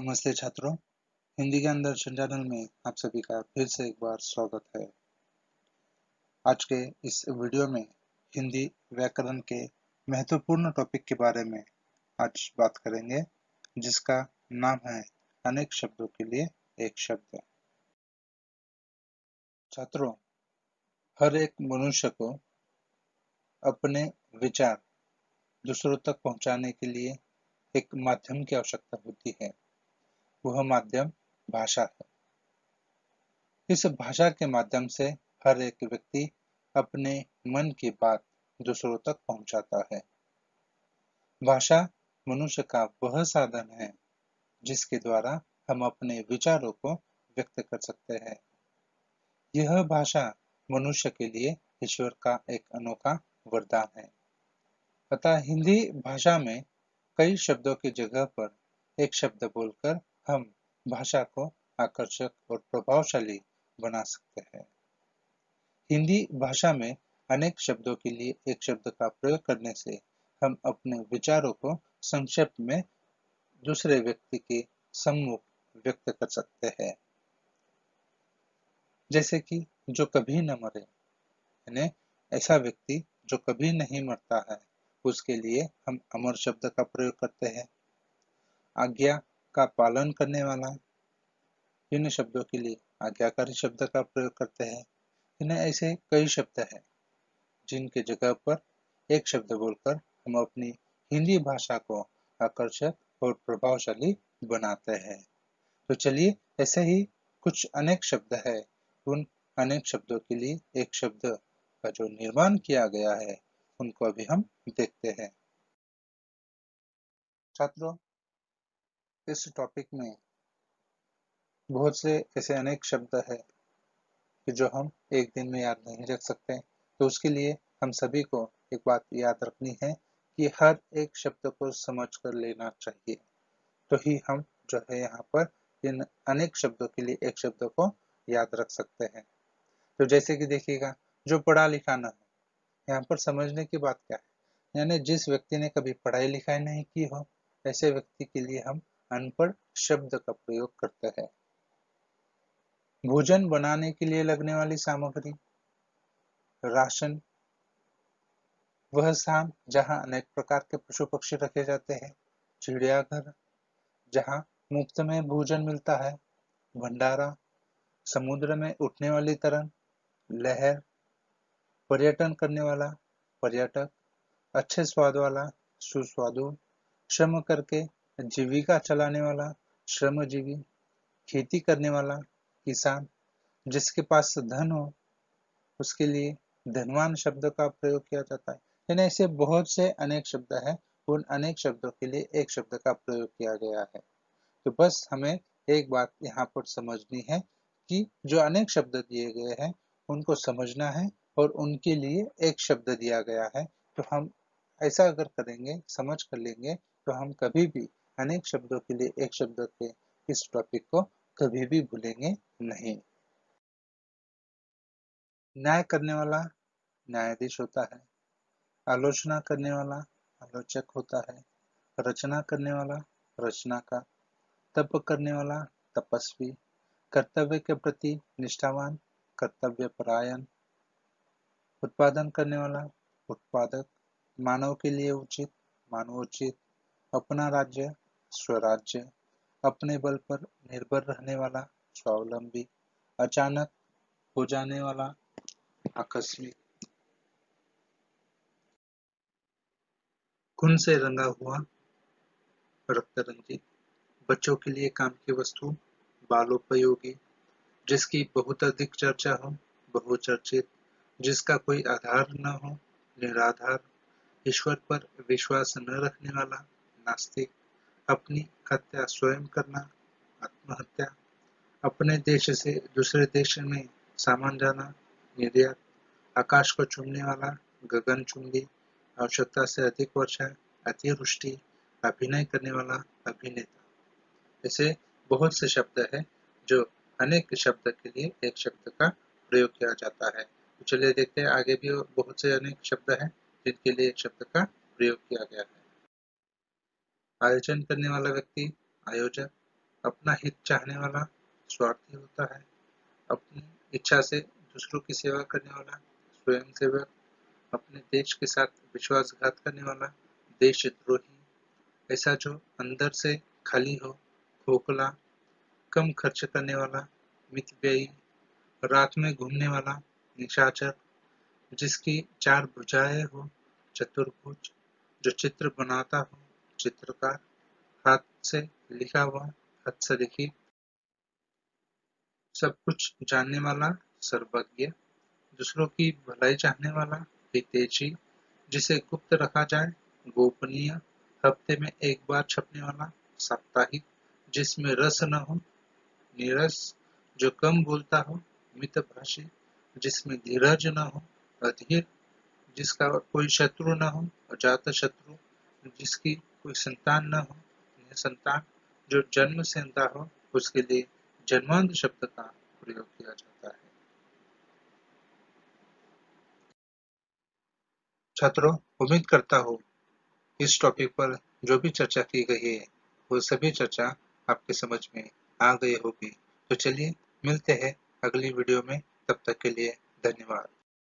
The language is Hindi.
नमस्ते छात्रों, हिंदी ज्ञान दर्शन चैनल में आप सभी का फिर से एक बार स्वागत है। आज के इस वीडियो में हिंदी व्याकरण के महत्वपूर्ण टॉपिक के बारे में आज बात करेंगे, जिसका नाम है अनेक शब्दों के लिए एक शब्द। छात्रों, हर एक मनुष्य को अपने विचार दूसरों तक पहुंचाने के लिए एक माध्यम की आवश्यकता होती है। वह माध्यम भाषा है। इस भाषा के माध्यम से हर एक व्यक्ति अपने मन की बात दूसरों तक पहुंचाता है। भाषा मनुष्य का वह साधन है जिसके द्वारा हम अपने विचारों को व्यक्त कर सकते हैं। यह भाषा मनुष्य के लिए ईश्वर का एक अनोखा वरदान है। अतः हिंदी भाषा में कई शब्दों की जगह पर एक शब्द बोलकर हम भाषा को आकर्षक और प्रभावशाली बना सकते हैं। हिंदी भाषा में अनेक शब्दों के लिए एक शब्द का प्रयोग करने से हम अपने विचारों को संक्षेप में दूसरे व्यक्ति के सम्मुख व्यक्त कर सकते हैं। जैसे कि जो कभी न मरे, यानी ऐसा व्यक्ति जो कभी नहीं मरता है, उसके लिए हम अमर शब्द का प्रयोग करते हैं। आज्ञा का पालन करने वाला, इन शब्दों के लिए आज्ञाकारी शब्द का प्रयोग करते हैं। इन्हें ऐसे कई शब्द हैं जिनके जगह पर एक शब्द बोलकर हम अपनी हिंदी भाषा को आकर्षक और प्रभावशाली बनाते हैं। तो चलिए, ऐसे ही कुछ अनेक शब्द है, उन अनेक शब्दों के लिए एक शब्द का जो निर्माण किया गया है, उनको अभी हम देखते हैं। छात्रों, इस टॉपिक में बहुत से ऐसे अनेक शब्द है कि जो हम एक दिन में याद नहीं रख सकते। तो उसके लिए हम सभी को एक बात याद रखनी है कि हर एक शब्द को समझ कर लेना चाहिए, तो ही हम जो है यहाँ पर इन अनेक शब्दों के लिए एक शब्द को याद रख सकते हैं। तो जैसे कि देखिएगा, जो पढ़ा लिखा न हो, यहाँ पर समझने की बात क्या है, यानी जिस व्यक्ति ने कभी पढ़ाई लिखाई नहीं की हो, ऐसे व्यक्ति के लिए हम अनपढ़ शब्द का प्रयोग करते हैं। भोजन बनाने के लिए लगने वाली सामग्री, राशन, वह स्थान जहाँ अनेक प्रकार के पशु पक्षी रखे जाते हैं, चिड़ियाघर जहाँ मुफ्त में भोजन मिलता है, भंडारा, समुद्र में उठने वाली तरंग, लहर, पर्यटन करने वाला पर्यटक, अच्छे स्वाद वाला सुस्वादु, श्रम करके जीविका चलाने वाला श्रमजीवी, खेती करने वाला किसान, जिसके पास धन हो उसके लिए धनवान शब्द का प्रयोग किया जाता है। यानी ऐसे बहुत से अनेक शब्द हैं, उन अनेक शब्दों के लिए एक शब्द का प्रयोग किया गया है। तो बस हमें एक बात यहाँ पर समझनी है कि जो अनेक शब्द दिए गए हैं उनको समझना है और उनके लिए एक शब्द दिया गया है। तो हम ऐसा अगर करेंगे, समझ कर लेंगे, तो हम कभी भी अनेक शब्दों के लिए एक शब्द के इस टॉपिक को कभी भी भूलेंगे नहीं। न्याय करने वाला न्यायाधीश होता है, आलोचना करने वाला आलोचक होता है, रचना करने वाला रचनाकार, तप करने वाला तपस्वी, कर्तव्य के प्रति निष्ठावान कर्तव्य परायण, उत्पादन करने वाला उत्पादक, मानव के लिए उचित मानवोचित, अपना राज्य स्वराज्य, अपने बल पर निर्भर रहने वाला स्वावलंबी, अचानक हो जाने वाला आकस्मिक, खून से रंगा हुआ रक्तरंजित, बच्चों के लिए काम की वस्तु बालोपयोगी, जिसकी बहुत अधिक चर्चा हो बहुचर्चित, जिसका कोई आधार न हो निराधार, ईश्वर पर विश्वास न रखने वाला नास्तिक, अपनी हत्या स्वयं करना आत्महत्या, अपने देश से दूसरे देश में सामान जाना निर्यात, आकाश को चूमने वाला गगनचुंबी, आवश्यकता से अधिक वर्षा अतिवृष्टि, अभिनय करने वाला अभिनेता। ऐसे बहुत से शब्द हैं जो अनेक शब्द के लिए एक शब्द का प्रयोग किया जाता है। तो चलिए देखते हैं, आगे भी बहुत से अनेक शब्द हैं जिनके लिए एक शब्द का प्रयोग किया गया है। आयोजन करने वाला व्यक्ति आयोजक, अपना हित चाहने वाला स्वार्थी होता है। अपनी इच्छा से दूसरों की सेवा करने वाला स्वयंसेवक। अपने देश के साथ विश्वासघात करने वाला देशद्रोही। ऐसा जो अंदर से खाली हो, खोखला, कम खर्च करने वाला मितव्ययी, रात में घूमने वाला निशाचर, जिसकी चार भुजाएं हो, चतुर्भुज, जो चित्र बनाता हो, चित्रकार, हाथ से लिखा हुआ, हाथ से लिखी, सब कुछ जानने वाला सर्वज्ञ, दूसरों की भलाई चाहने वाला हितैषी, जिसे गुप्त रखा जाए गोपनीय, हफ्ते में एक बार छपने वाला साप्ताहिक, जिसमें रस न हो नीरस, जो कम बोलता हो मितभाषी, जिसमें धीरज न हो अधीर, जिसका कोई शत्रु न हो अजात शत्रु, जिसकी कोई संतान न हो निसंतान, जो जन्म से अंधा हो उसके लिए जन्मांध शब्द का प्रयोग किया जाता है। छात्रों, उम्मीद करता हूँ इस टॉपिक पर जो भी चर्चा की गई है वो सभी चर्चा आपके समझ में आ गई होगी। तो चलिए मिलते हैं अगली वीडियो में, तब तक के लिए धन्यवाद।